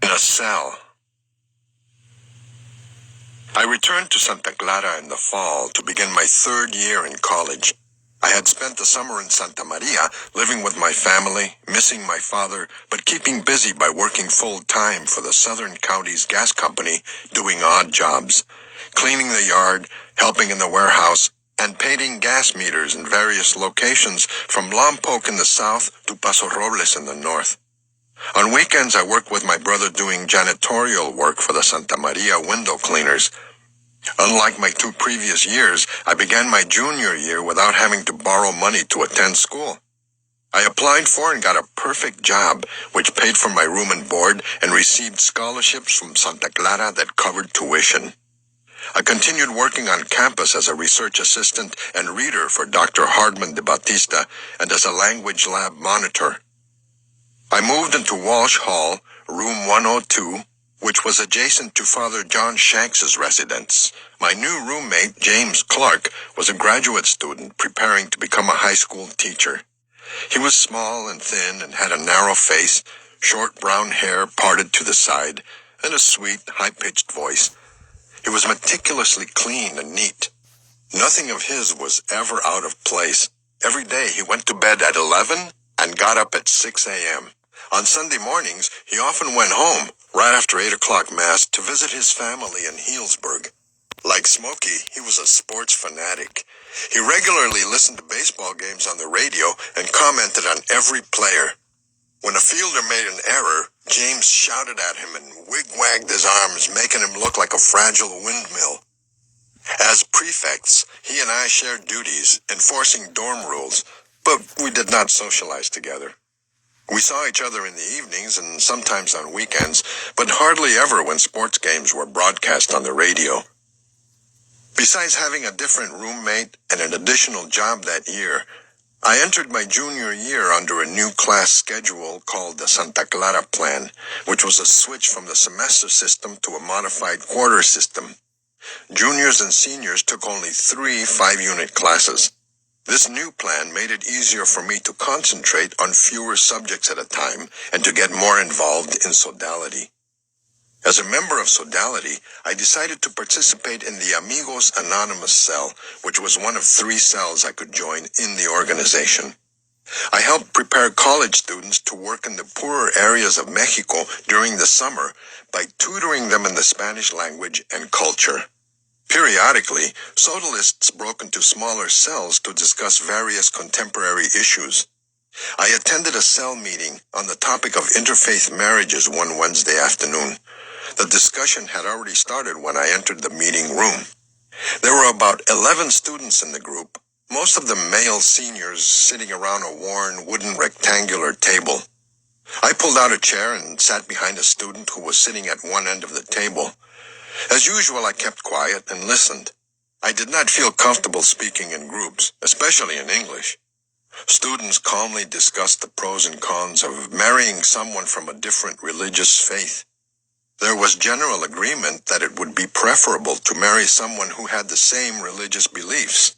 In a cell. I returned to Santa Clara in the fall to begin my third year in college. I had spent the summer in Santa Maria, living with my family, missing my father, but keeping busy by working full-time for the Southern Counties Gas Company, doing odd jobs, cleaning the yard, helping in the warehouse, and painting gas meters in various locations from Lompoc in the south to Paso Robles in the north. On weekends, I worked with my brother doing janitorial work for the Santa Maria window cleaners. Unlike my 2 previous years, I began my junior year without having to borrow money to attend school. I applied for and got a perfect job, which paid for my room and board and received scholarships from Santa Clara that covered tuition. I continued working on campus as a research assistant and reader for Dr. Hardman de Batista and as a language lab monitor. I moved into Walsh Hall, room 102, which was adjacent to Father John Shanks's residence. My new roommate, James Clark, was a graduate student preparing to become a high school teacher. He was small and thin and had a narrow face, short brown hair parted to the side, and a sweet, high-pitched voice. He was meticulously clean and neat. Nothing of his was ever out of place. Every day he went to bed at 11 and got up at 6 a.m. On Sunday mornings, he often went home, right after 8 o'clock Mass, to visit his family in Healdsburg. Like Smokey, he was a sports fanatic. He regularly listened to baseball games on the radio and commented on every player. When a fielder made an error, James shouted at him and wig-wagged his arms, making him look like a fragile windmill. As prefects, he and I shared duties, enforcing dorm rules, but we did not socialize together. We saw each other in the evenings and sometimes on weekends, but hardly ever when sports games were broadcast on the radio. Besides having a different roommate and an additional job that year, I entered my junior year under a new class schedule called the Santa Clara Plan, which was a switch from the semester system to a modified quarter system. Juniors and seniors took only 3 5-unit classes. This new plan made it easier for me to concentrate on fewer subjects at a time and to get more involved in Sodality. As a member of Sodality, I decided to participate in the Amigos Anonymous cell, which was one of 3 cells I could join in the organization. I helped prepare college students to work in the poorer areas of Mexico during the summer by tutoring them in the Spanish language and culture. Periodically, Sodalists broke into smaller cells to discuss various contemporary issues. I attended a cell meeting on the topic of interfaith marriages one Wednesday afternoon. The discussion had already started when I entered the meeting room. There were about 11 students in the group, most of them male seniors sitting around a worn wooden rectangular table. I pulled out a chair and sat behind a student who was sitting at one end of the table. As usual, I kept quiet and listened. I did not feel comfortable speaking in groups, especially in English. Students calmly discussed the pros and cons of marrying someone from a different religious faith. There was general agreement that it would be preferable to marry someone who had the same religious beliefs.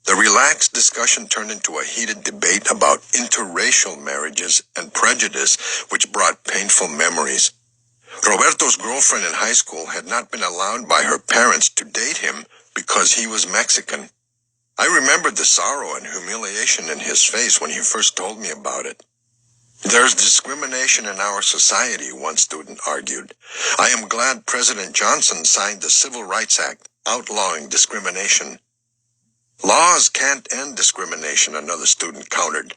The relaxed discussion turned into a heated debate about interracial marriages and prejudice, which brought painful memories. Roberto's girlfriend in high school had not been allowed by her parents to date him because he was Mexican. I remembered the sorrow and humiliation in his face when he first told me about it. There's discrimination in our society, one student argued. I am glad President Johnson signed the Civil Rights Act outlawing discrimination. Laws can't end discrimination, another student countered.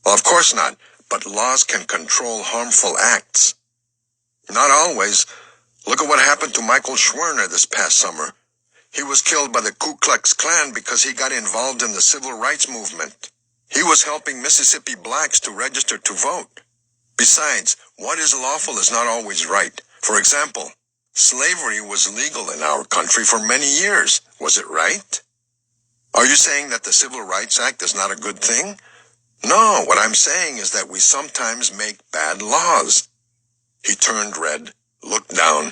Well, of course not, but laws can control harmful acts. Not always. Look at what happened to Michael Schwerner this past summer. He was killed by the Ku Klux Klan because he got involved in the civil rights movement. He was helping Mississippi blacks to register to vote. Besides, what is lawful is not always right. For example, slavery was legal in our country for many years. Was it right? Are you saying that the Civil Rights Act is not a good thing? No, what I'm saying is that we sometimes make bad laws. He turned red, looked down,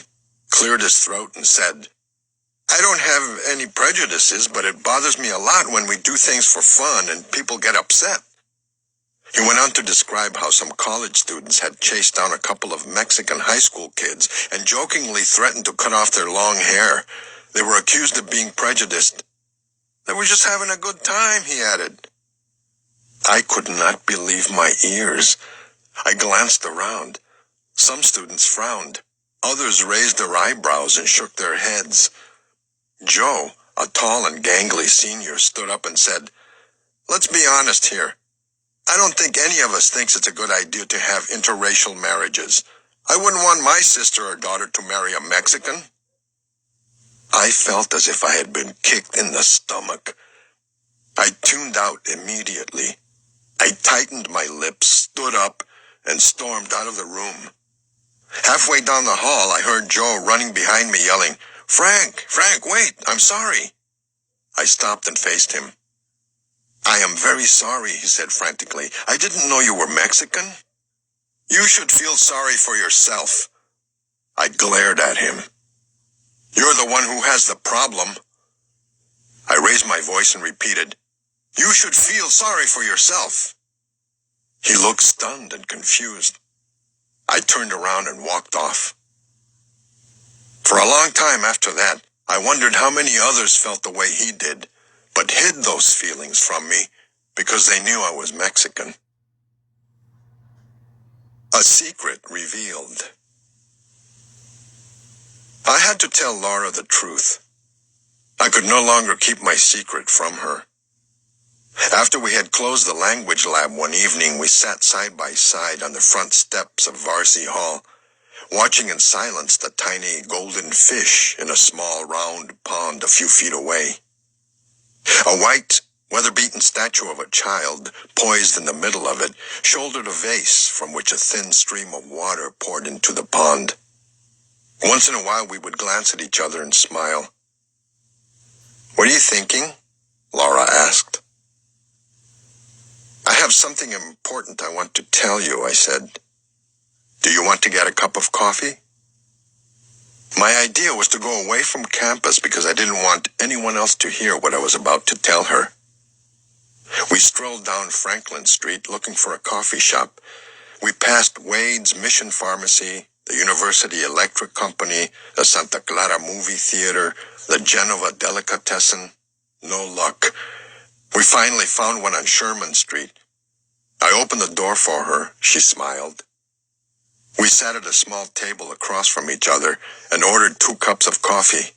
cleared his throat, and said, I don't have any prejudices, but it bothers me a lot when we do things for fun and people get upset. He went on to describe how some college students had chased down a couple of Mexican high school kids and jokingly threatened to cut off their long hair. They were accused of being prejudiced. They were just having a good time, he added. I could not believe my ears. I glanced around. Some students frowned. Others raised their eyebrows and shook their heads. Joe, a tall and gangly senior, stood up and said, "Let's be honest here. I don't think any of us thinks it's a good idea to have interracial marriages. I wouldn't want my sister or daughter to marry a Mexican." I felt as if I had been kicked in the stomach. I tuned out immediately. I tightened my lips, stood up, and stormed out of the room. Halfway down the hall, I heard Joe running behind me yelling, Frank, wait, I'm sorry." I stopped and faced him. "I am very sorry," he said frantically. "I didn't know you were Mexican." "You should feel sorry for yourself." I glared at him. "You're the one who has the problem." I raised my voice and repeated, "You should feel sorry for yourself." He looked stunned and confused. I turned around and walked off. For a long time after that, I wondered how many others felt the way he did, but hid those feelings from me because they knew I was Mexican. A secret revealed. I had to tell Laura the truth. I could no longer keep my secret from her. After we had closed the language lab one evening, we sat side by side on the front steps of Varsity Hall, watching in silence the tiny golden fish in a small round pond a few feet away. A white, weather-beaten statue of a child, poised in the middle of it, shouldered a vase from which a thin stream of water poured into the pond. Once in a while we would glance at each other and smile. "What are you thinking?" Laura asked. "I have something important I want to tell you," I said. "Do you want to get a cup of coffee?" My idea was to go away from campus because I didn't want anyone else to hear what I was about to tell her. We strolled down Franklin Street looking for a coffee shop. We passed Wade's Mission Pharmacy, the University Electric Company, the Santa Clara Movie Theater, the Genova Delicatessen. No luck. We finally found one on Sherman Street. I opened the door for her. She smiled. We sat at a small table across from each other and ordered 2 cups of coffee.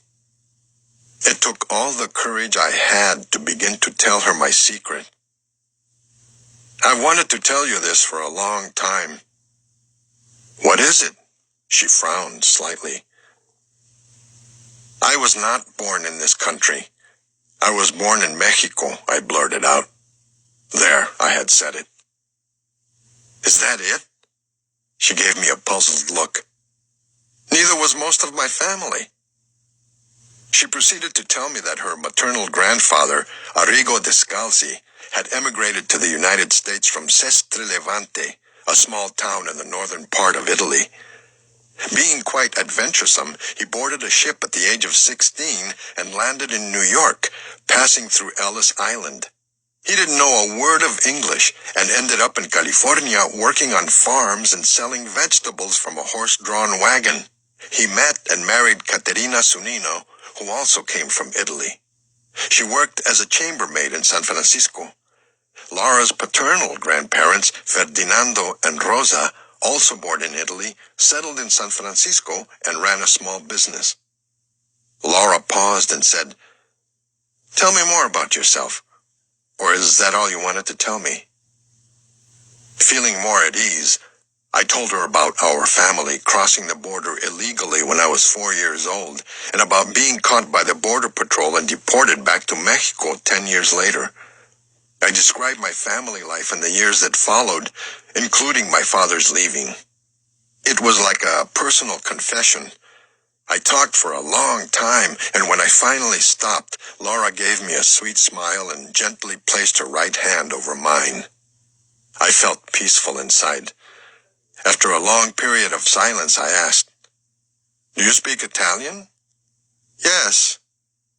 It took all the courage I had to begin to tell her my secret. "I've wanted to tell you this for a long time." "What is it?" She frowned slightly. "I was not born in this country. I was born in Mexico," I blurted out. There, I had said it. "Is that it?" She gave me a puzzled look. "Neither was most of my family." She proceeded to tell me that her maternal grandfather, Arrigo Descalzi, had emigrated to the United States from Sestre Levante, a small town in the northern part of Italy. Being quite adventuresome, he boarded a ship at the age of 16 and landed in New York, passing through Ellis Island. He didn't know a word of English and ended up in California working on farms and selling vegetables from a horse-drawn wagon. He met and married Caterina Zunino, who also came from Italy. She worked as a chambermaid in San Francisco. Laura's paternal grandparents, Ferdinando and Rosa, also born in Italy, settled in San Francisco and ran a small business. Laura paused and said, "Tell me more about yourself. Or is that all you wanted to tell me?" Feeling more at ease, I told her about our family crossing the border illegally when I was 4 years old, and about being caught by the Border Patrol and deported back to Mexico 10 years later. I described my family life in the years that followed, including my father's leaving. It was like a personal confession. I talked for a long time, and when I finally stopped, Laura gave me a sweet smile and gently placed her right hand over mine. I felt peaceful inside. After a long period of silence, I asked, "Do you speak Italian?" "Yes.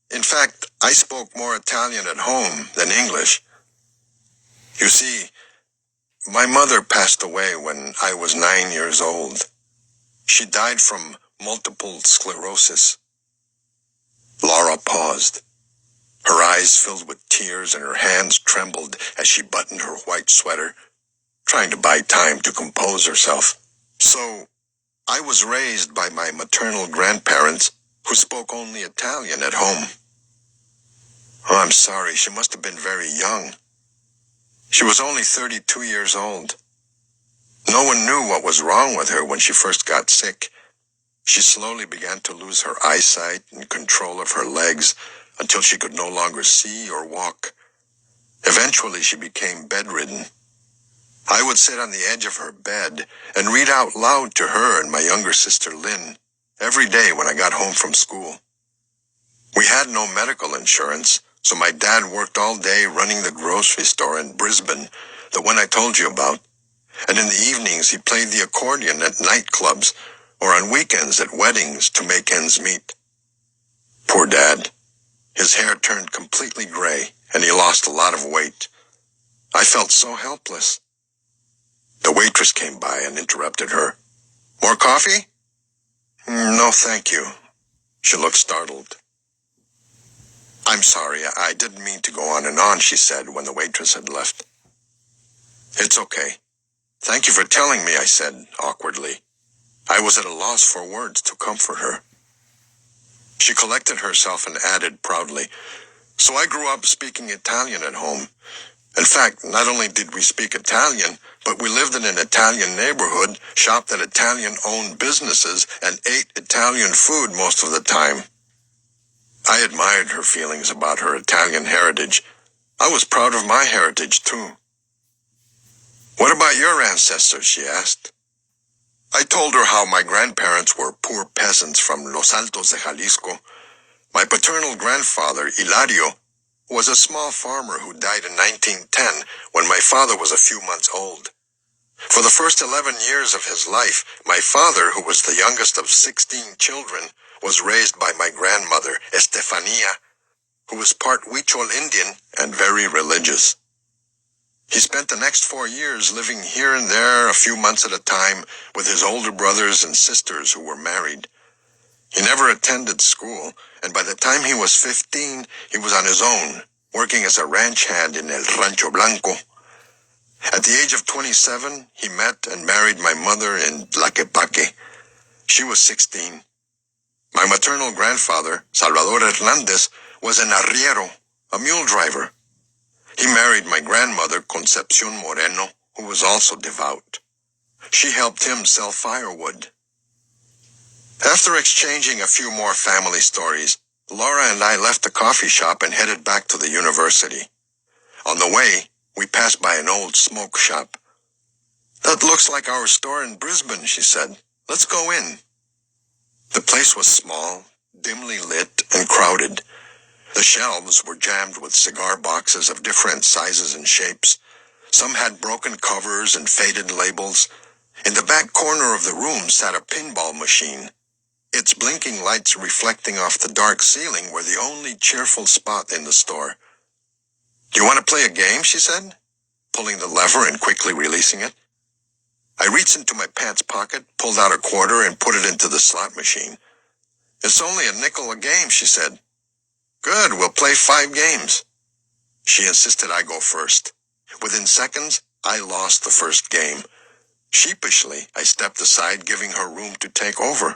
In fact, I spoke more Italian at home than English. You see, my mother passed away when I was 9 years old. She died from multiple sclerosis. Laura paused. Her eyes filled with tears and her hands trembled as she buttoned her white sweater, trying to buy time to compose herself. So, I was raised by my maternal grandparents, who spoke only Italian at home. Oh, I'm sorry, she must have been very young. She was only 32 years old. No one knew what was wrong with her when she first got sick. She slowly began to lose her eyesight and control of her legs until she could no longer see or walk. Eventually, she became bedridden. I would sit on the edge of her bed and read out loud to her and my younger sister Lynn every day when I got home from school. We had no medical insurance, so my dad worked all day running the grocery store in Brisbane, the one I told you about, and in the evenings he played the accordion at nightclubs or on weekends at weddings to make ends meet. Poor Dad. His hair turned completely gray, and he lost a lot of weight. I felt so helpless. The waitress came by and interrupted her. More coffee? No, thank you. She looked startled. I'm sorry, I didn't mean to go on, she said when the waitress had left. It's okay. Thank you for telling me, I said awkwardly. I was at a loss for words to comfort her. She collected herself and added proudly, So I grew up speaking Italian at home. In fact, not only did we speak Italian, but we lived in an Italian neighborhood, shopped at Italian-owned businesses, and ate Italian food most of the time. I admired her feelings about her Italian heritage. I was proud of my heritage, too. What about your ancestors, she asked. I told her how my grandparents were poor peasants from Los Altos de Jalisco. My paternal grandfather, Hilario, was a small farmer who died in 1910 when my father was a few months old. For the first 11 years of his life, my father, who was the youngest of 16 children, was raised by my grandmother, Estefania, who was part Huichol Indian and very religious. He spent the next 4 years living here and there a few months at a time with his older brothers and sisters who were married. He never attended school, and by the time he was 15, he was on his own, working as a ranch hand in El Rancho Blanco. At the age of 27, he met and married my mother in Tlaquepaque. She was 16. My maternal grandfather, Salvador Hernandez, was an arriero, a mule driver. He married my grandmother, Concepcion Moreno, who was also devout. She helped him sell firewood. After exchanging a few more family stories, Laura and I left the coffee shop and headed back to the university. On the way, we passed by an old smoke shop. That looks like our store in Brisbane, she said. Let's go in. The place was small, dimly lit, and crowded. The shelves were jammed with cigar boxes of different sizes and shapes. Some had broken covers and faded labels. In the back corner of the room sat a pinball machine. Its blinking lights reflecting off the dark ceiling were the only cheerful spot in the store. Do you want to play a game, she said, pulling the lever and quickly releasing it. I reached into my pants pocket, pulled out a quarter, and put it into the slot machine. It's only a nickel a game, she said. Good, we'll play 5 games. She insisted I go first. Within seconds, I lost the first game. Sheepishly, I stepped aside, giving her room to take over.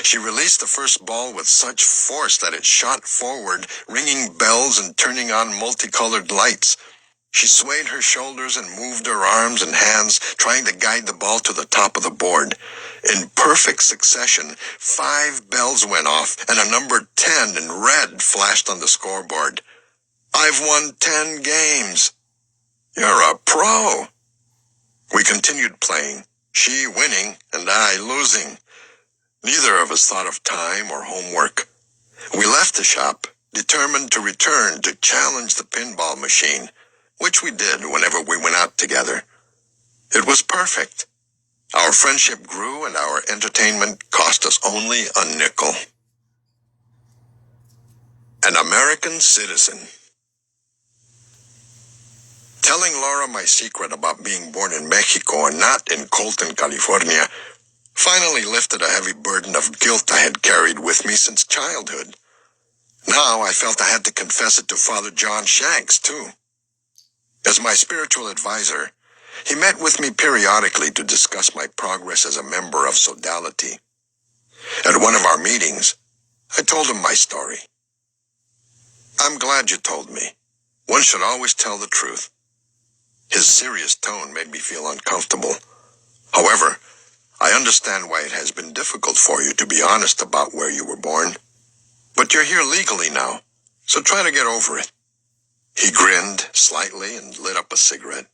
She released the first ball with such force that it shot forward, ringing bells and turning on multicolored lights. She swayed her shoulders and moved her arms and hands, trying to guide the ball to the top of the board. In perfect succession, 5 bells went off, and a number 10 in red flashed on the scoreboard. I've won 10 games. You're a pro. We continued playing, she winning and I losing. Neither of us thought of time or homework. We left the shop, determined to return to challenge the pinball machine, which we did whenever we went out together. It was perfect. Our friendship grew and our entertainment cost us only a nickel. An American citizen. Telling Laura my secret about being born in Mexico and not in Colton, California, finally lifted a heavy burden of guilt I had carried with me since childhood. Now I felt I had to confess it to Father John Shanks, too. As my spiritual advisor, he met with me periodically to discuss my progress as a member of Sodality. At one of our meetings, I told him my story. "I'm glad you told me. One should always tell the truth." His serious tone made me feel uncomfortable. "However, I understand why it has been difficult for you to be honest about where you were born. But you're here legally now, so try to get over it." He grinned slightly and lit up a cigarette.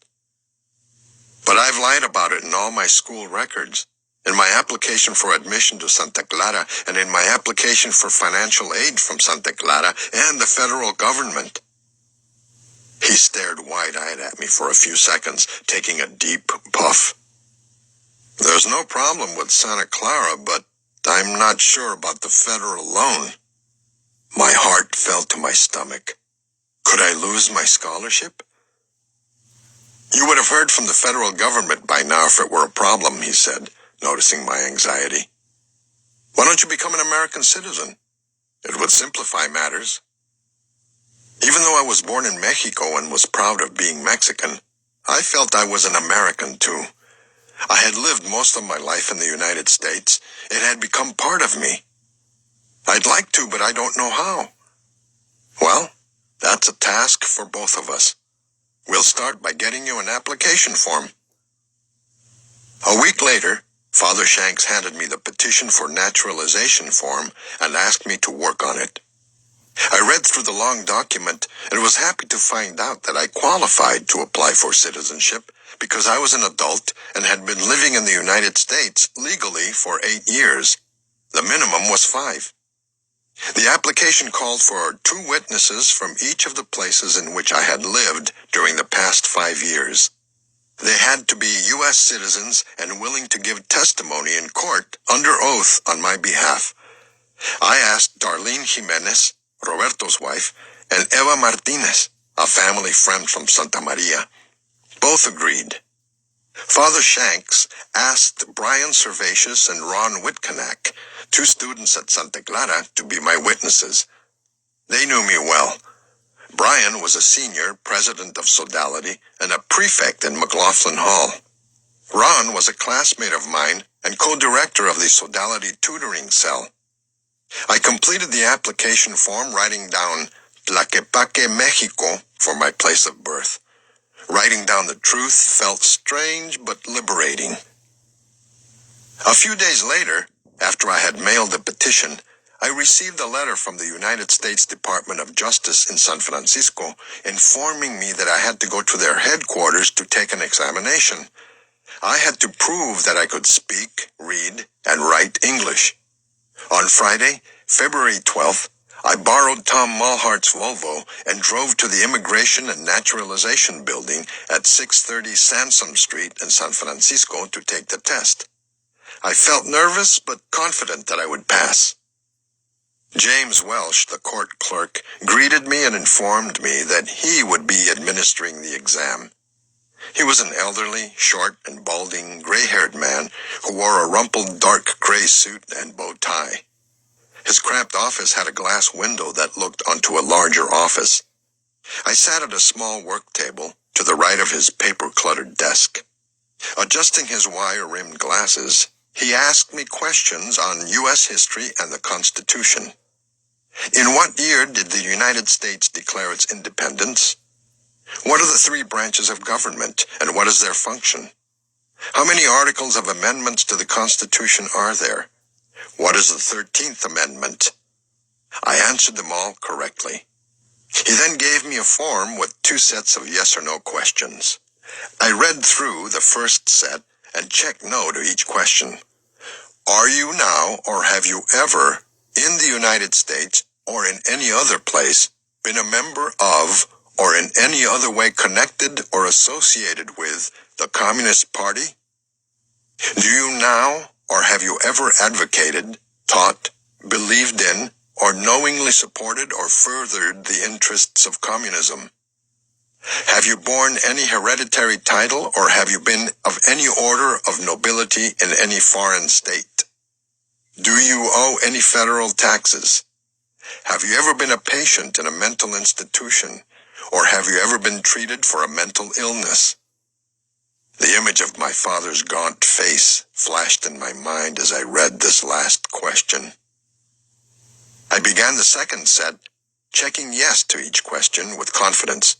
"But I've lied about it in all my school records, in my application for admission to Santa Clara, and in my application for financial aid from Santa Clara and the federal government." He stared wide-eyed at me for a few seconds, taking a deep puff. "There's no problem with Santa Clara, but I'm not sure about the federal loan." My heart fell to my stomach. Could I lose my scholarship? "You would have heard from the federal government by now if it were a problem," he said, noticing my anxiety. "Why don't you become an American citizen? It would simplify matters." Even though I was born in Mexico and was proud of being Mexican, I felt I was an American too. I had lived most of my life in the United States. It had become part of me. I'd like to, but I don't know how. Well, that's a task for both of us. We'll start by getting you an application form. A week later, Father Shanks handed me the petition for naturalization form and asked me to work on it. I read through the long document and was happy to find out that I qualified to apply for citizenship because I was an adult and had been living in the United States legally for 8 years. The minimum was 5. The application called for 2 witnesses from each of the places in which I had lived during the past 5 years. They had to be U.S. citizens and willing to give testimony in court under oath on my behalf. I asked Darlene Jimenez, Roberto's wife, and Eva Martinez, a family friend from Santa Maria. Both agreed. Father Shanks asked Brian Servatius and Ron Whitcanack, 2 students at Santa Clara, to be my witnesses. They knew me well. Brian was a senior president of Sodality and a prefect in McLaughlin Hall. Ron was a classmate of mine and co-director of the Sodality tutoring cell. I completed the application form writing down Tlaquepaque, Mexico for my place of birth. Writing down the truth felt strange but liberating. A few days later, after I had mailed the petition, I received a letter from the United States Department of Justice in San Francisco informing me that I had to go to their headquarters to take an examination. I had to prove that I could speak, read, and write English. On Friday, February 12th, I borrowed Tom Mulhart's Volvo and drove to the Immigration and Naturalization Building at 630 Sansom Street in San Francisco to take the test. I felt nervous but confident that I would pass. James Welsh, the court clerk, greeted me and informed me that he would be administering the exam. He was an elderly, short and balding, gray-haired man who wore a rumpled dark gray suit and bow tie. His cramped office had a glass window that looked onto a larger office. I sat at a small work table to the right of his paper-cluttered desk. Adjusting his wire-rimmed glasses, he asked me questions on U.S. history and the Constitution. In what year did the United States declare its independence? What are the 3 branches of government, and what is their function? How many articles of amendments to the Constitution are there? What is the 13th Amendment? I answered them all correctly. He then gave me a form with 2 sets of yes or no questions. I read through the first set and checked no to each question. Are you now, or have you ever, in the United States, or in any other place, been a member of, or in any other way connected or associated with, the Communist Party? Do you now, or have you ever advocated, taught, believed in, or knowingly supported or furthered the interests of communism? Have you borne any hereditary title, or have you been of any order of nobility in any foreign state? Do you owe any federal taxes? Have you ever been a patient in a mental institution, or have you ever been treated for a mental illness? The image of my father's gaunt face flashed in my mind as I read this last question. I began the second set, checking yes to each question with confidence.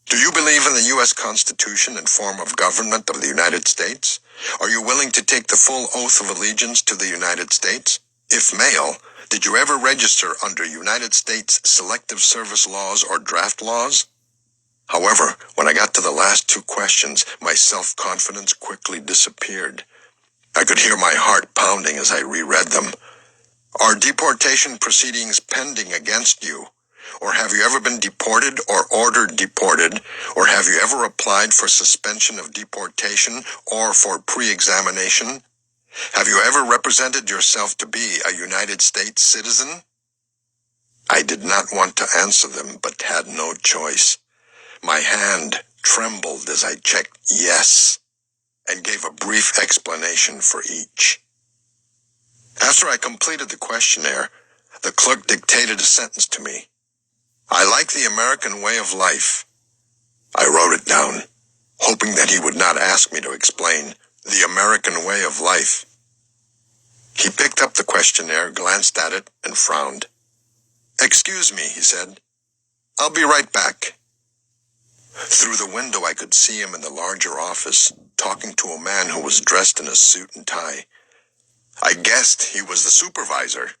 Do you believe in the U.S. Constitution and form of government of the United States? Are you willing to take the full oath of allegiance to the United States? If male, did you ever register under United States Selective Service laws or draft laws? However, when I got to the last two questions, my self-confidence quickly disappeared. I could hear my heart pounding as I reread them. Are deportation proceedings pending against you? Or have you ever been deported or ordered deported? Or have you ever applied for suspension of deportation or for pre-examination? Have you ever represented yourself to be a United States citizen? I did not want to answer them, but had no choice. My hand trembled as I checked yes, and gave a brief explanation for each. After I completed the questionnaire, the clerk dictated a sentence to me. I like the American way of life. I wrote it down, hoping that he would not ask me to explain the American way of life. He picked up the questionnaire, glanced at it, and frowned. Excuse me, he said. I'll be right back. Through the window I could see him in the larger office, talking to a man who was dressed in a suit and tie. I guessed he was the supervisor.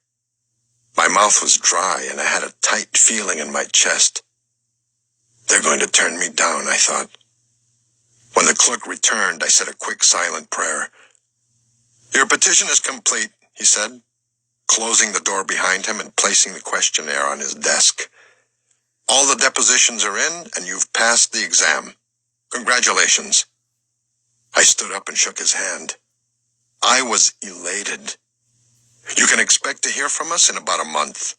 My mouth was dry, and I had a tight feeling in my chest. They're going to turn me down, I thought. When the clerk returned, I said a quick silent prayer. Your petition is complete, he said, closing the door behind him and placing the questionnaire on his desk. All the depositions are in, and you've passed the exam. Congratulations. I stood up and shook his hand. I was elated. You can expect to hear from us in about a month.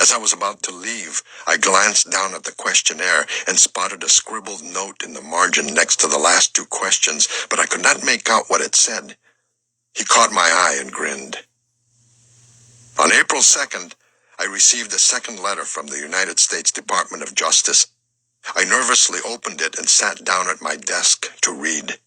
As I was about to leave, I glanced down at the questionnaire and spotted a scribbled note in the margin next to the last two questions, but I could not make out what it said. He caught my eye and grinned. On April 2nd, I received a second letter from the United States Department of Justice. I nervously opened it and sat down at my desk to read.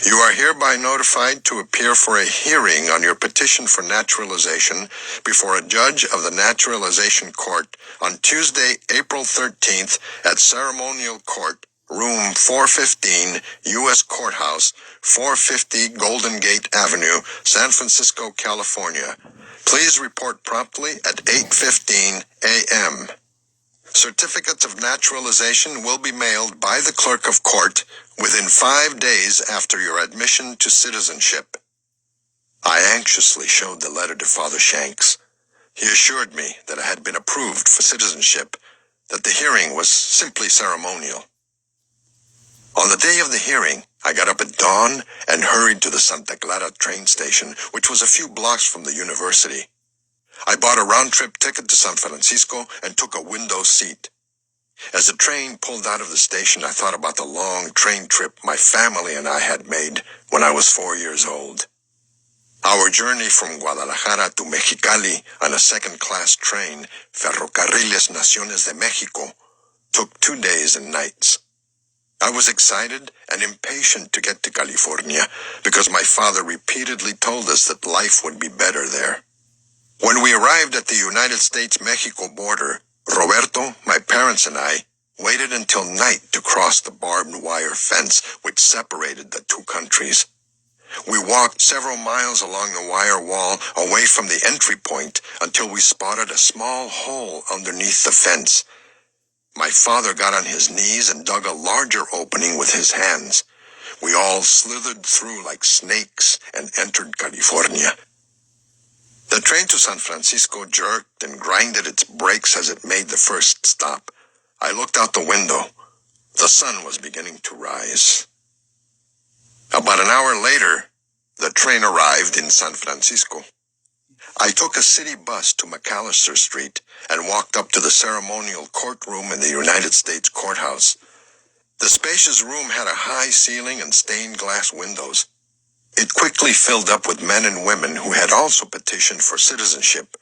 You are hereby notified to appear for a hearing on your petition for naturalization before a judge of the Naturalization Court on Tuesday, April 13th at Ceremonial Court, Room 415, U.S. Courthouse, 450 Golden Gate Avenue, San Francisco, California. Please report promptly at 8:15 a.m. Certificates of naturalization will be mailed by the clerk of court within 5 days after your admission to citizenship. I anxiously showed the letter to Father Shanks. He assured me that I had been approved for citizenship, that the hearing was simply ceremonial. On the day of the hearing, I got up at dawn and hurried to the Santa Clara train station, which was a few blocks from the university. I bought a round-trip ticket to San Francisco and took a window seat. As the train pulled out of the station, I thought about the long train trip my family and I had made when I was 4 years old. Our journey from Guadalajara to Mexicali on a second-class train, Ferrocarriles Naciones de Mexico, took 2 days and nights. I was excited and impatient to get to California because my father repeatedly told us that life would be better there. When we arrived at the United States-Mexico border, Roberto, my parents, and I waited until night to cross the barbed wire fence which separated the two countries. We walked several miles along the wire wall away from the entry point until we spotted a small hole underneath the fence. My father got on his knees and dug a larger opening with his hands. We all slithered through like snakes and entered California. The train to San Francisco jerked and grinded its brakes as it made the first stop. I looked out the window. The sun was beginning to rise. About an hour later, the train arrived in San Francisco. I took a city bus to McAllister Street and walked up to the ceremonial courtroom in the United States Courthouse. The spacious room had a high ceiling and stained glass windows. It quickly filled up with men and women who had also petitioned for citizenship.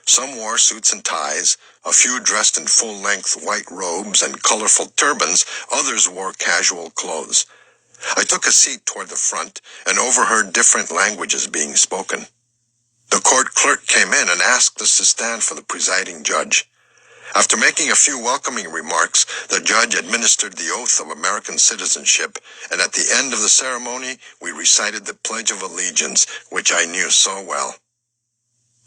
Some wore suits and ties, a few dressed in full-length white robes and colorful turbans, others wore casual clothes. I took a seat toward the front and overheard different languages being spoken. The court clerk came in and asked us to stand for the presiding judge. After making a few welcoming remarks, the judge administered the oath of American citizenship, and at the end of the ceremony, we recited the Pledge of Allegiance, which I knew so well.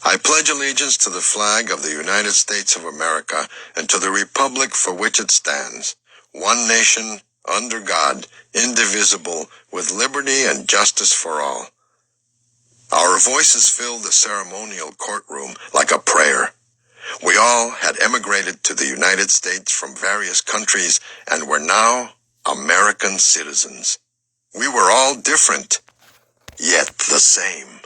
I pledge allegiance to the flag of the United States of America and to the republic for which it stands, one nation, under God, indivisible, with liberty and justice for all. Our voices filled the ceremonial courtroom like a prayer. We all had emigrated to the United States from various countries and were now American citizens. We were all different, yet the same.